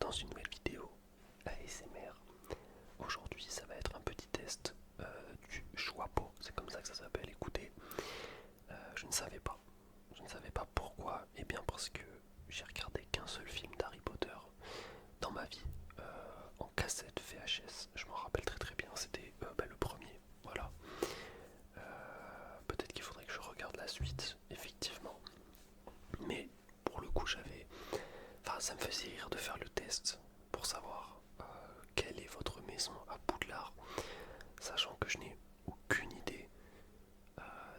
dans une nouvelle vidéo ASMR. Aujourd'hui, ça va être un petit test du Choixpeau, c'est comme ça que ça s'appelle. Écoutez, je ne savais pas. Je ne savais pas pourquoi. Et bien parce que j'ai regardé qu'un seul film d'Harry Potter dans ma vie, en cassette VHS. Je m'en rappelle très très bien. C'était le premier. Voilà. Peut-être qu'il faudrait que je regarde la suite, effectivement. Mais pour le coup, ça me faisait rire de faire le test pour savoir quelle est votre maison à Poudlard, sachant que je n'ai aucune idée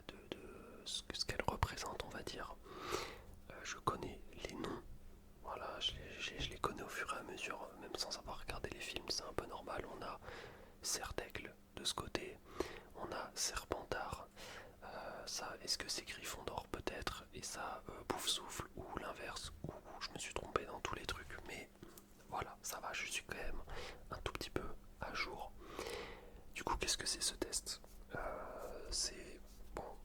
de ce qu'elle représente, on va dire. Je connais les noms, voilà, je les connais au fur et à mesure, même sans avoir regardé les films, c'est un peu normal. On a Certaigle de ce côté, on a Serpentard, ça, est-ce que c'est Gryffondor peut-être, et ça, Poufsouffle, ou l'inverse, ou je me suis trompé dans tous les trucs, mais voilà, ça va, je suis quand même un tout petit peu à jour. Du coup, qu'est-ce que c'est ce test? C'est, bon,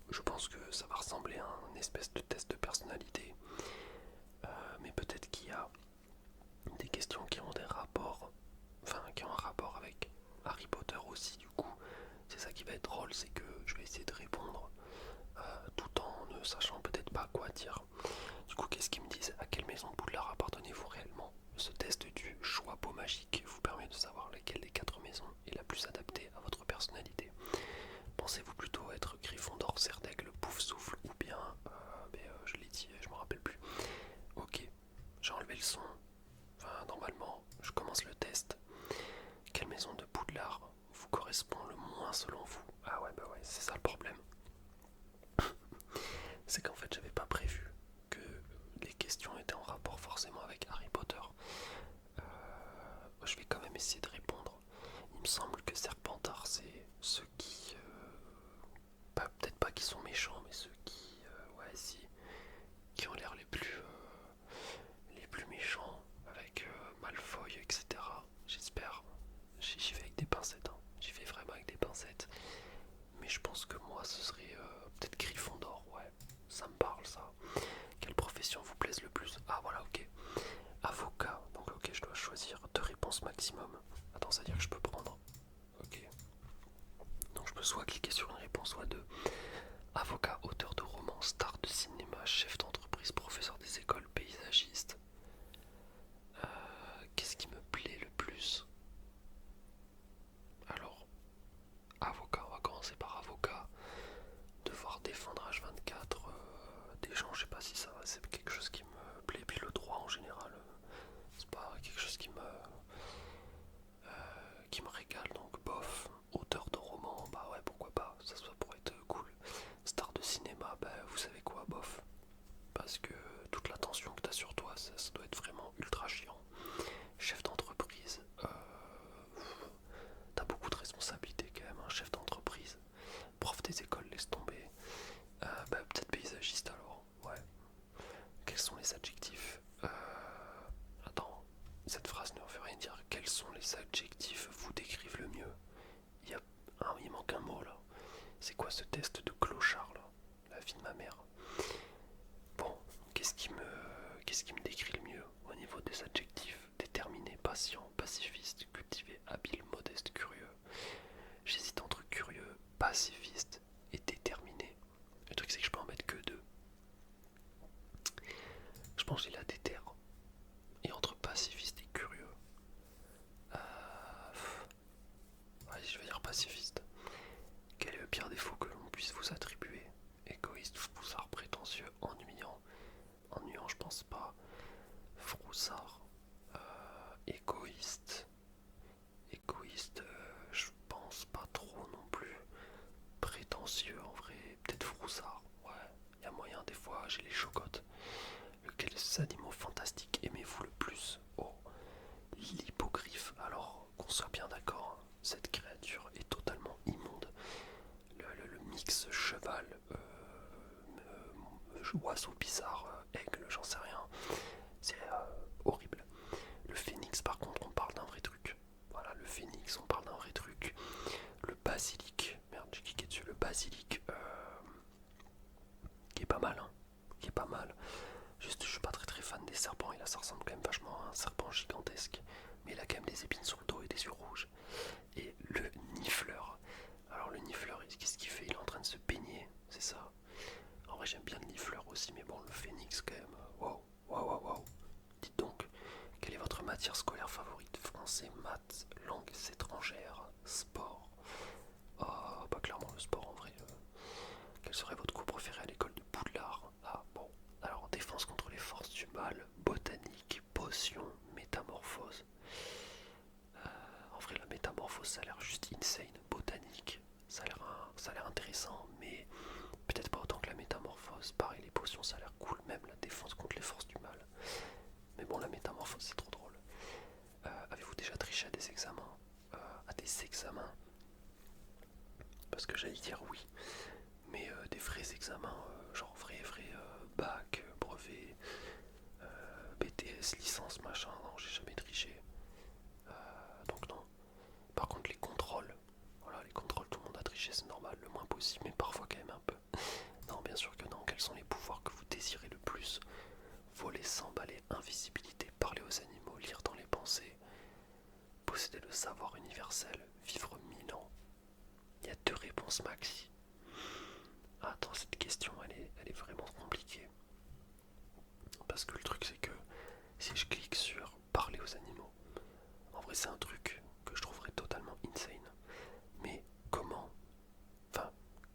je pense que ça va ressembler à un espèce de test de personnalité, mais peut-être qu'il y a des questions qui ont des rapports, enfin qui ont un rapport avec Harry Potter aussi. Du coup, c'est ça qui va être drôle, c'est que je vais essayer de répondre tout en ne sachant peut-être pas quoi dire. Du coup, qu'est-ce qu'ils me disent? À quelle maison de Poudlard appartenez-vous réellement? Ce test du Choixpeau magique vous permet de savoir laquelle des 4 maisons est la plus adaptée à votre personnalité. Pensez-vous plutôt être Gryffondor, Certaigle, Poufsouffle ou bien, je l'ai dit, je me rappelle plus. Ok, j'ai enlevé le son. Enfin, normalement, je commence le test. Quelle maison de Poudlard vous correspond le moins selon vous? Ah ouais, c'est ça le problème. C'est qu'en fait, j'avais pas prévu que les questions étaient en rapport forcément avec Harry Potter. Je vais quand même essayer de répondre. Il me semble que Serpentard, c'est ceux qui... peut-être pas qui sont méchants, mais ceux qui... ouais, si... qui ont l'air les plus méchants, avec Malfoy, etc. J'espère. J'y vais avec des pincettes, hein. J'y vais vraiment avec des pincettes. Mais je pense que moi, ce serait peut-être Gryffondor, ouais. Ça me parle, ça. Quelle profession vous plaise le plus? Ah, voilà, ok. Avocat. Donc, ok, je dois choisir 2 réponses maximum. Attends, ça veut dire que je peux prendre. Ok. Donc, je peux soit cliquer sur une réponse, soit 2. Avocat, auteur de romans, star de cinéma, chef d'entreprise, professeur des écoles, paysagiste. Qu'est-ce qui me plaît le plus? Alors, avocat, on va commencer par avocat. Devoir défendre H24 des gens, je sais pas si ça va, c'est quelque chose qui me plaît. Puis le droit en général, c'est pas quelque chose qui me régale, donc bof. Auteur de romans, bah ouais, pourquoi pas, ça pourrait être cool. Star de cinéma, bah vous savez quoi, bof. Parce que toute l'attention que t'as sur toi, ça doit être vraiment ultra chiant. Chef d'entreprise, t'as beaucoup de responsabilités quand même, un chef d'entreprise. Prof des écoles, laisse tomber. Peut-être paysagiste alors, ouais. Quels sont les adjectifs? Attends, cette phrase ne veut rien dire. Quels sont les adjectifs vous décrivent le mieux? Il manque un mot là. C'est quoi ce test de clochard là? La vie de ma mère. Bon, qu'est-ce qui me décrit le mieux au niveau des adjectifs? Déterminé, patient, pacifiste, cultivé, habile, modeste, curieux. J'hésite entre curieux, pacifiste et déterminé. Le truc c'est que je peux en mettre que 2. Je pense que j'ai la déter. Et entre pacifiste et curieux. Allez, je vais dire pacifiste. Quel est le pire défaut que l'on puisse vous attribuer? Égoïste, froussard, prétentieux, ennuyant. Ennuyant, je pense pas. Froussard. Égoïste. Égoïste, je pense pas trop non plus. Prétentieux, en vrai, peut-être froussard. Ouais, il y a moyen, des fois, j'ai les chocottes. Lequel des animaux fantastiques aimez-vous le plus? Oh, l'hippogriffe. Alors, qu'on soit bien d'accord, hein, cette créature est totalement immonde. Le mix cheval, oiseau bizarre, aigle, j'en sais rien. C'est horrible. Le phénix, par contre, on parle d'un vrai truc. Voilà, le phénix, on parle d'un vrai truc. Le basilic, merde, j'ai cliqué dessus. Le basilic, qui est pas mal, hein. Qui est pas mal. Juste, je suis pas très fan des serpents, et là ça ressemble quand même vachement à un serpent gigantesque, mais il a quand même des épines sur le dos et des yeux rouges. Et le nifleur. Alors le nifleur, qu'est-ce qu'il fait? Il est en train de se baigner, c'est ça? En vrai j'aime bien le nifleur aussi, mais bon, le phénix quand même, waouh, waouh, waouh, waouh. Dites donc, quelle est votre matière scolaire favorite? Français, maths, langues étrangères, sport? Ah, pas clairement le sport en vrai. Quel serait votre cours préféré à l'école de Poudlard? Ah bon, alors défense contre les forces du mal, botanique, potion, métamorphose. En vrai la métamorphose ça a l'air juste insane, botanique, ça a l'air intéressant, mais peut-être pas autant que la métamorphose. Pareil les potions ça a l'air cool, même la défense contre les forces du mal. Mais bon la métamorphose c'est trop drôle. Avez-vous déjà triché à des examens? À des examens? Parce que j'allais dire oui, mais des vrais examens, genre vrai bac, brevet, BTS, licence, machin, non, j'ai jamais triché. Donc non. Par contre les contrôles, voilà, les contrôles, tout le monde a triché, c'est normal, le moins possible, mais parfois quand même un peu. Non, bien sûr que non. Quels sont les pouvoirs que vous désirez le plus? Voler, s'emballer, invisibilité, parler aux animaux, lire dans les pensées, posséder le savoir universel, vivre 1000 ans. Il y a 2 réponses maxi. Ah, attends, cette question, elle est vraiment compliquée. Parce que le truc, c'est que si je clique sur parler aux animaux, en vrai, c'est un truc que je trouverais totalement insane. Mais comment, enfin,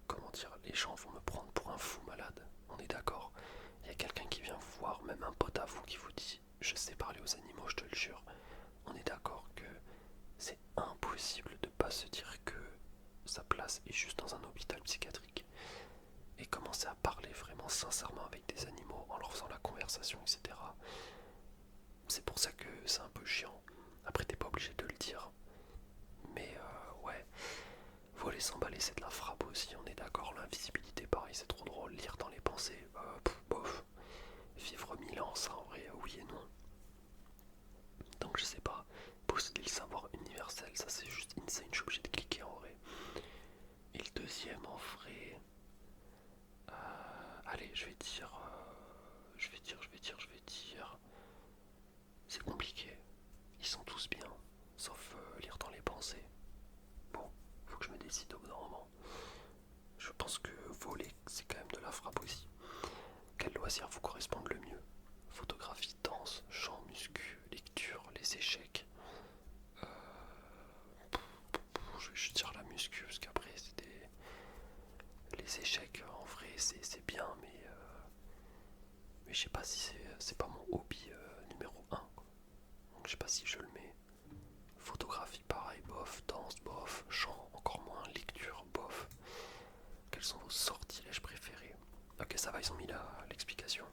comment dire, les gens vont me prendre pour un fou malade. On est d'accord. Il y a quelqu'un qui vient vous voir, même un pote à vous qui vous dit je sais parler aux animaux, je te le jure. On est d'accord que c'est impossible de pas se dire que sa place est juste dans un hôpital psychiatrique. Et commencer à parler vraiment sincèrement avec des animaux en leur faisant la conversation, etc. C'est pour ça que c'est un peu chiant. Après, t'es pas obligé de le dire. Mais ouais, voler, s'emballer, c'est de la frappe aussi, on est d'accord. L'invisibilité, pareil, c'est trop drôle. Lire dans les pensées, bof. Vivre 1000 ans, ça en vrai, oui et non. Donc je sais pas. Posséder le savoir universel, ça c'est juste insane, je suis obligé de cliquer en vrai. Et le deuxième en vrai. Allez, je vais dire. C'est compliqué. Ils sont tous bien, sauf lire dans les pensées. Bon, faut que je me décide au bout d'un moment. Je pense que voler, c'est quand même de la frappe aussi. Quel loisir vous correspondent le mieux? Photographie, danse, chant, muscu, lecture, les échecs. Je tire la muscu parce qu'après c'était les échecs en vrai c'est bien mais je sais pas si c'est pas mon hobby numéro un quoi. Donc je sais pas si je le mets. Photographie pareil, bof, danse, bof, chant encore moins, lecture, bof. Quels sont vos sortilèges préférés? Ok ça va, ils ont mis l'explication.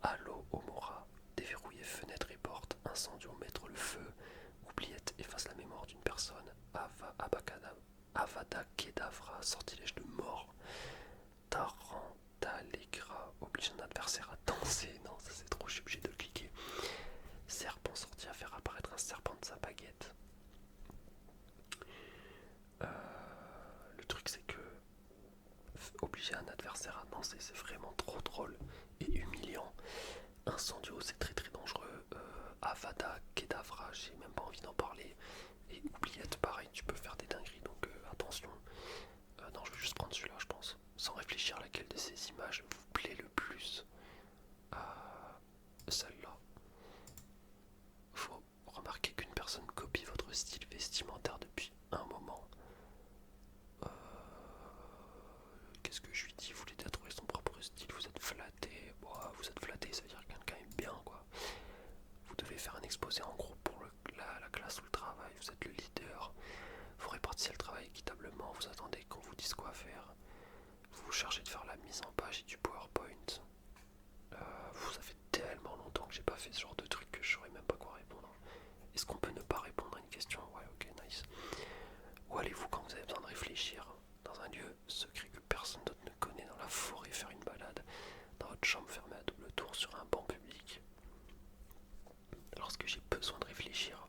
Allo Omora, déverrouiller fenêtres et portes, incendio, mettre le feu, oubliette, efface la mémoire d'une personne, Avada Kedavra, sortilège de mort, Tarantalegra, oblige un adversaire à danser, non ça c'est trop, je suis obligé de cliquer. Serpent sorti à faire apparaître un serpent de sa baguette. Le truc c'est que obliger un adversaire à danser c'est vraiment trop drôle et humiliant. Incendio c'est très très dangereux. Avada Kedavra, j'ai même pas envie d'en parler. Et oubliette pareil, tu peux faire des dingueries donc attention. Non je vais juste prendre celui-là je pense. Sans réfléchir, laquelle de ces images vous plaît le plus? Celle-là. Faut remarquer qu'une personne copie votre style vestimentaire depuis un moment. Qu'est-ce que je lui dis? Vous voulez trouver son propre style, vous êtes flatté. Bon, vous êtes flatté, ça veut dire que quelqu'un est bien quoi. Vous devez faire un exposé en groupe pour la classe ou le travail, vous êtes le leader. Vous répartissez le travail équitablement, vous attendez qu'on vous dise quoi faire. Vous vous chargez de faire la mise en page et du PowerPoint. Ça fait tellement longtemps que j'ai pas fait ce genre de truc que je saurais même pas quoi répondre. Est-ce qu'on peut ne pas répondre à une question? Ouais, ok, nice. Où allez-vous quand vous avez besoin de réfléchir? Dans un lieu secret que personne d'autre ne connaît, dans la forêt, faire une balade, dans votre chambre fermée à double tour sur un banc public. Lorsque j'ai besoin de réfléchir,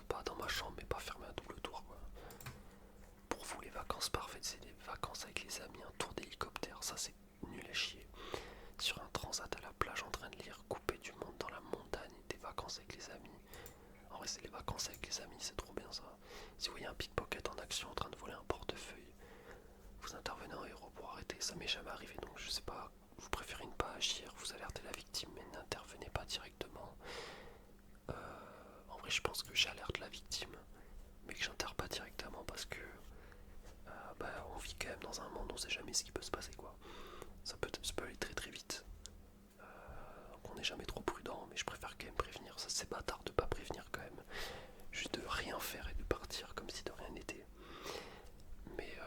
pas dans ma chambre mais pas fermée à double tour quoi. Pour vous les vacances parfaites c'est des vacances avec les amis, un tour d'hélicoptère, ça c'est nul à chier. vacances avec les amis. En vrai, c'est les vacances avec les amis, c'est trop bien ça. Si vous voyez un pickpocket en action en train de voler un portefeuille, vous intervenez en héros pour arrêter. Ça m'est jamais arrivé, donc je sais pas. Vous préférez ne pas agir, vous alertez la victime, mais n'intervenez pas directement. En vrai, je pense que j'alerte la victime, mais que j'interviens pas directement parce que on vit quand même dans un monde, on sait jamais ce qui peut se passer, quoi. Ça peut aller très très vite. Donc on n'est jamais trop prudent, mais je préfère quand même prévenir. Ça, c'est bâtard de pas prévenir quand même. Juste de rien faire et de partir comme si de rien n'était. Mais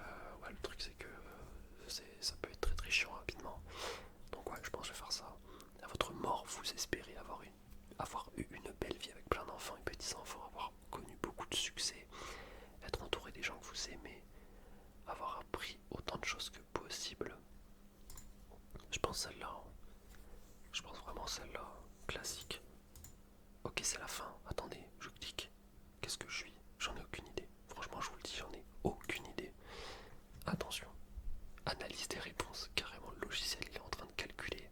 ouais, le truc c'est que ça peut être très très chiant rapidement. Donc ouais, je pense que je vais faire ça. À votre mort, vous espérez avoir eu une belle vie avec plein d'enfants et petits-enfants, avoir connu beaucoup de succès, être entouré des gens que vous aimez, avoir appris autant de choses que possible. Je pense celle-là. Je pense vraiment celle-là. Classique. Ok, c'est la fin. Attendez, je clique. Qu'est-ce que je suis? J'en ai aucune idée. Franchement, je vous le dis, j'en ai aucune idée. Attention. Analyse des réponses. Carrément, le logiciel, il est en train de calculer.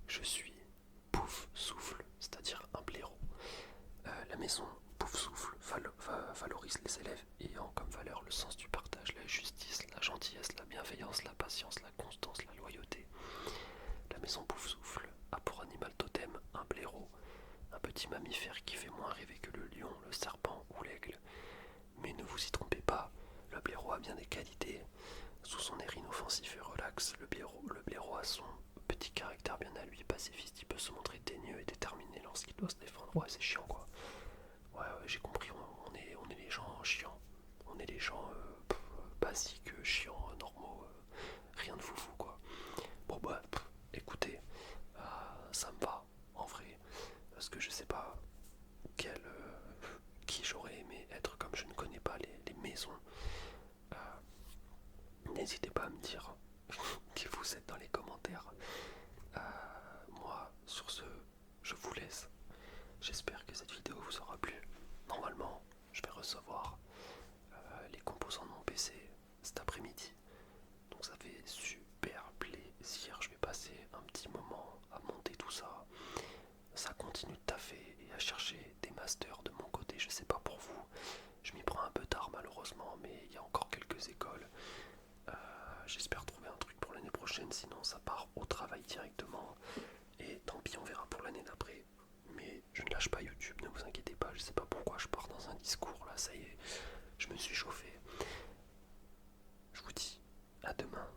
Je suis Pouf Souffle, c'est-à-dire un blaireau. La maison Pouf Souffle valorise les élèves ayant comme valeur le sens du partage, la justice, la gentillesse, la bienveillance, la patience, la constance, la loyauté. La maison Pouf Souffle a pour animal totem un blaireau, un petit mammifère qui fait moins rêver que le lion, le serpent ou l'aigle. Mais ne vous y trompez pas, le blaireau a bien des qualités. Sous son air inoffensif et relax, le blaireau a son petit caractère bien à lui, pacifiste, il peut se montrer teigneux et déterminé lorsqu'il doit se défendre. Ouais, c'est chiant quoi. Ouais, j'ai compris, on est les gens chiants. On est les gens basiques, chiants, normaux, rien de foufou quoi. Bon bah, écoutez, ça me va en vrai, parce que je sais pas qui j'aurais aimé être comme je ne connais pas les maisons. N'hésitez pas à me dire qui vous êtes dans les commentaires. Moi, sur ce, je vous laisse. J'espère que cette vidéo vous aura plu. Normalement, je vais recevoir les composants de mon PC cet après-midi. Donc ça fait super plaisir. Je vais passer un petit moment à monter tout ça. Ça continue de taffer et à chercher des masters de mon côté. Je sais pas pour vous. Je m'y prends un peu tard malheureusement, mais il y a encore quelques écoles. J'espère trouver un truc pour l'année prochaine, sinon ça part au travail directement. Et tant pis, on verra pour l'année d'après. Mais je ne lâche pas YouTube, ne vous inquiétez pas. Je sais pas pourquoi je pars dans un discours là, ça y est, je me suis chauffé. Je vous dis à demain.